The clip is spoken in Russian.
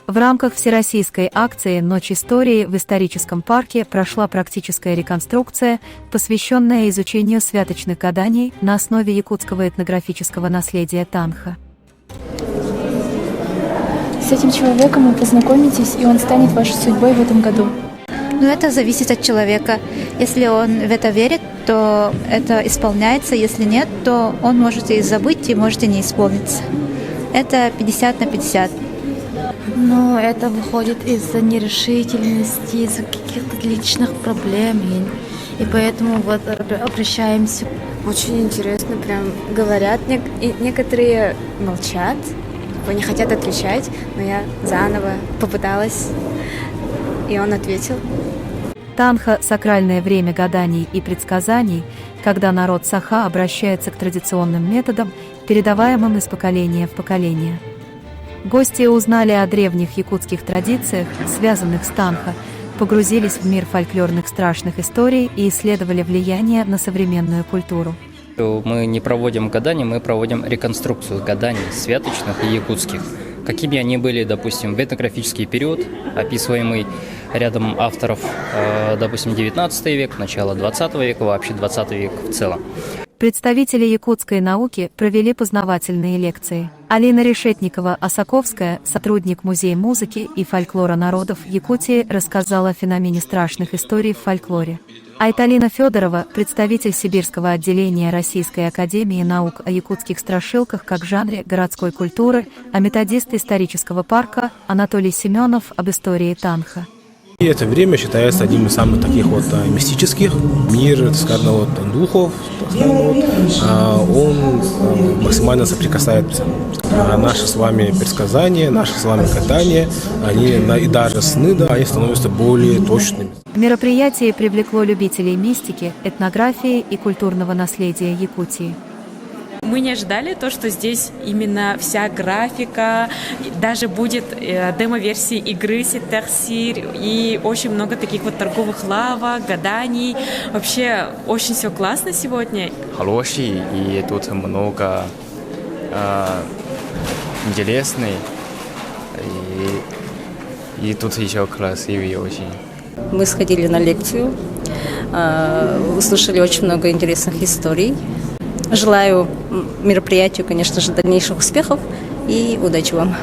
В рамках всероссийской акции «Ночь истории» в историческом парке прошла практическая реконструкция, посвященная изучению святочных гаданий на основе якутского этнографического наследия Танха. С этим человеком вы познакомитесь, и он станет вашей судьбой в этом году. Но это зависит от человека. Если он в это верит, то это исполняется. Если нет, то он может и забыть, и может и не исполниться. Это 50 на 50. Но это выходит из-за нерешительности, из-за каких-то личных проблем. И поэтому вот обращаемся. Очень интересно, прям говорят. Некоторые молчат, не хотят отвечать, но я заново попыталась, и он ответил. Танха – сакральное время гаданий и предсказаний, когда народ Саха обращается к традиционным методам, передаваемым из поколения в поколение. Гости узнали о древних якутских традициях, связанных с Танха, погрузились в мир фольклорных страшных историй и исследовали влияние на современную культуру. Мы не проводим гадания, мы проводим реконструкцию гаданий святочных и якутских. Какими они были, допустим, в этнографический период, описываемый рядом авторов, допустим, 19 век, начало 20 века, вообще 20 век в целом. Представители якутской науки провели познавательные лекции. Алина Решетникова-Осаковская, сотрудник Музея музыки и фольклора народов Якутии, рассказала о феномене страшных историй в фольклоре. Айталина Федорова, представитель Сибирского отделения Российской академии наук о якутских страшилках как жанре городской культуры, а методист исторического парка Анатолий Семенов об истории Танха. И это время считается одним из самых таких вот мистических. Мир, так скажем, вот, духов, так скажем, вот, он максимально соприкасается. Наши с вами предсказания, наши с вами гадания, они, и даже сны, да, они становятся более точными. Мероприятие привлекло любителей мистики, этнографии и культурного наследия Якутии. Мы не ожидали то, что здесь именно вся графика, даже будет демо-версии игры Ситтерсир и очень много таких вот торговых лавок, гаданий. Вообще очень все классно сегодня. Хороший, и тут много интересный, и тут еще красивый очень. Мы сходили на лекцию, услышали очень много интересных историй. Желаю мероприятию, конечно же, дальнейших успехов и удачи вам.